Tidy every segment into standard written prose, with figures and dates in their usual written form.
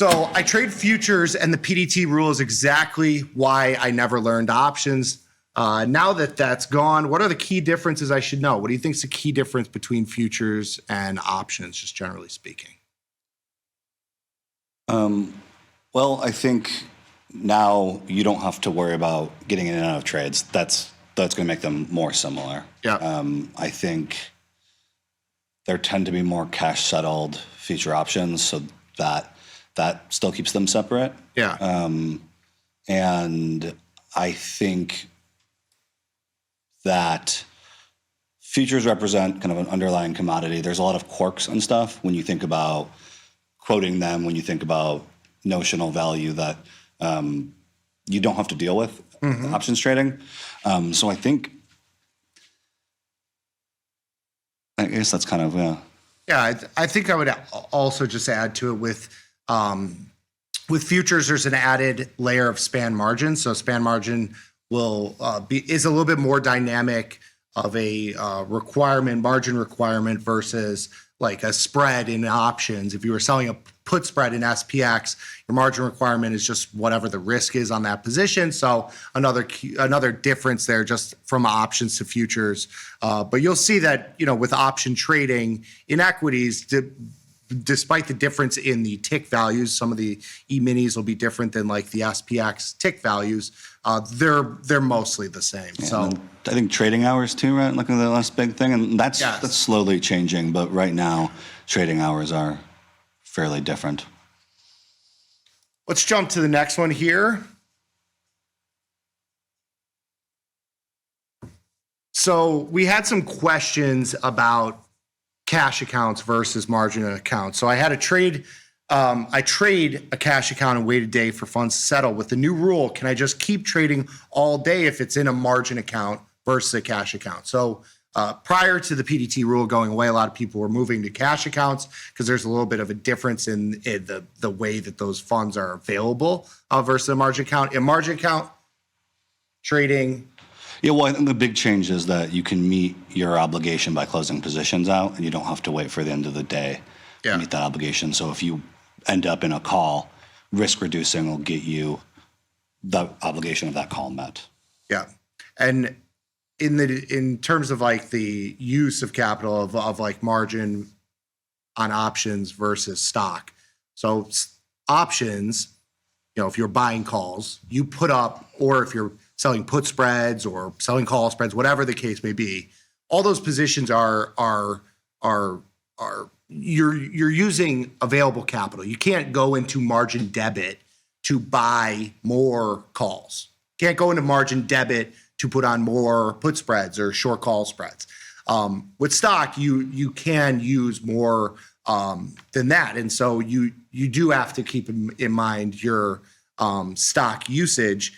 So I trade futures, and the PDT rule is exactly why I never learned options. Now that that's gone, what are the key differences I should know? What do you think is the key difference between futures and options, just generally speaking? Well, I think now you don't have to worry about getting in and out of trades. That's going to make them more similar. Yeah. I think there tend to be more cash settled future options, so that still keeps them separate. Yeah. And I think that futures represent kind of an underlying commodity. There's a lot of quirks and stuff when you think about quoting them, when you think about notional value that you don't have to deal with options trading. So I guess that's kind of, yeah. Yeah, I think I would also just add to it with futures, there's an added layer of span margin. So span margin is a little bit more dynamic of a margin requirement versus like a spread in options. If you were selling a put spread in SPX, your margin requirement is just whatever the risk is on that position. So another difference there just from options to futures. But you'll see that, with option trading in equities, despite the difference in the tick values, some of the E-minis will be different than like the SPX tick values. They're mostly the same. Yeah, so I think trading hours too, right? Like the last big thing, and that's slowly changing. But right now, trading hours are fairly different. Let's jump to the next one here. So we had some questions about cash accounts versus margin accounts. So I had a trade. I trade a cash account and wait a day for funds to settle. With the new rule, can I just keep trading all day if it's in a margin account versus a cash account? So prior to the PDT rule going away, a lot of people were moving to cash accounts because there's a little bit of a difference in the way that those funds are available versus a margin account. In margin account, trading. Yeah, well, I think the big change is that you can meet your obligation by closing positions out, and you don't have to wait for the end of the day to meet that obligation. So if you end up in a call, risk reducing will get you the obligation of that call met. Yeah, and in terms of like the use of capital of like margin on options versus stock. So options, if you're buying calls, you put up, or if you're selling put spreads or selling call spreads, whatever the case may be, all those positions are you're using available capital. You can't go into margin debit to buy more calls. Can't go into margin debit to put on more put spreads or short call spreads. With stock, you can use more than that, and so you do have to keep in mind your stock usage.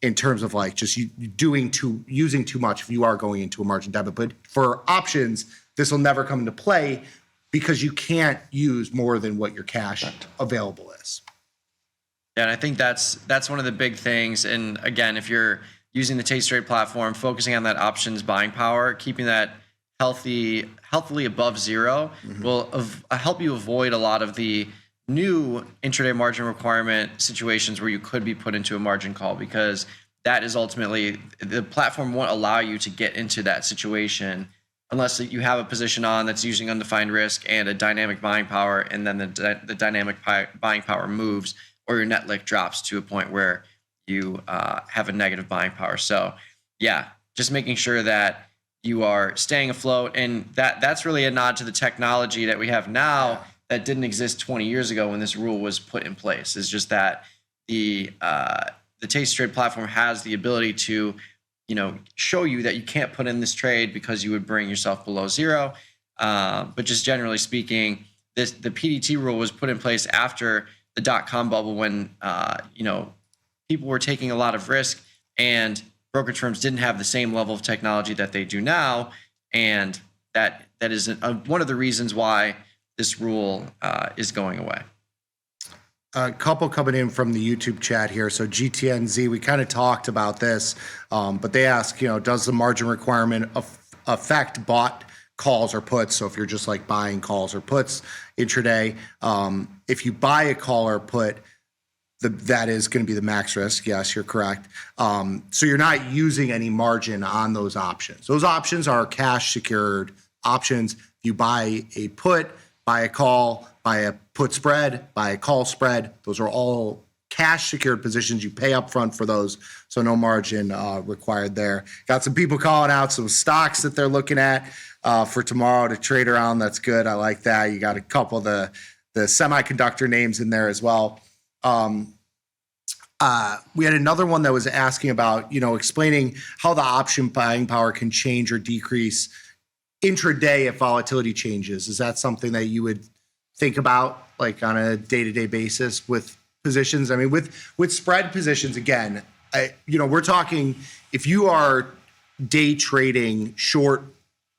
In terms of like just using too much if you are going into a margin debit. But for options, this will never come into play because you can't use more than what your cash available is. Yeah, and I think that's one of the big things. And again, if you're using the tastylive platform, focusing on that options buying power, keeping that healthily above zero will help you avoid a lot of the new intraday margin requirement situations where you could be put into a margin call, because that is ultimately, the platform won't allow you to get into that situation unless you have a position on that's using undefined risk and a dynamic buying power, and then the dynamic buying power moves, or your net lick drops to a point where you have a negative buying power. So yeah, just making sure that you are staying afloat, and that's really a nod to the technology that we have now that didn't exist 20 years ago when this rule was put in place. Is just that the tastylive platform has the ability to, show you that you can't put in this trade because you would bring yourself below zero. But just generally speaking, the PDT rule was put in place after the .com bubble, when people were taking a lot of risk, and brokerage firms didn't have the same level of technology that they do now, and that is one of the reasons why this rule is going away. A couple coming in from the YouTube chat here. So GTNZ, we kind of talked about this, but they ask, does the margin requirement affect bought calls or puts. So if you're just like buying calls or puts intraday, if you buy a call or put, that is going to be the max risk. Yes, you're correct. So you're not using any margin on those options. Those options are cash secured options. If you buy a put, buy a call, buy a put spread, buy a call spread, those are all cash secured positions. You pay up front for those, so no margin required there. Got some people calling out some stocks that they're looking at for tomorrow to trade around. That's good. I like that. You got a couple of the semiconductor names in there as well. We had another one that was asking about, explaining how the option buying power can change or decrease intraday if volatility changes. Is that something that you would think about like on a day-to-day basis with positions? I mean, with spread positions, again, we're talking, if you are day trading short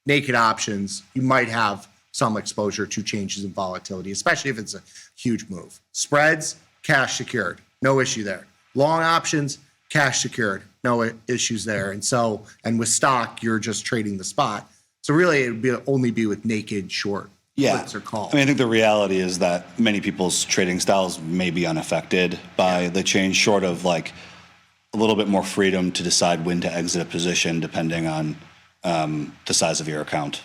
naked options, you might have some exposure to changes in volatility, especially if it's a huge move. Spreads, cash secured, no issue there. Long options, cash secured, no issues there. And with stock, you're just trading the spot. So really, it would only be with naked short puts or calls. I think the reality is that many people's trading styles may be unaffected by the change, short of like a little bit more freedom to decide when to exit a position depending on the size of your account.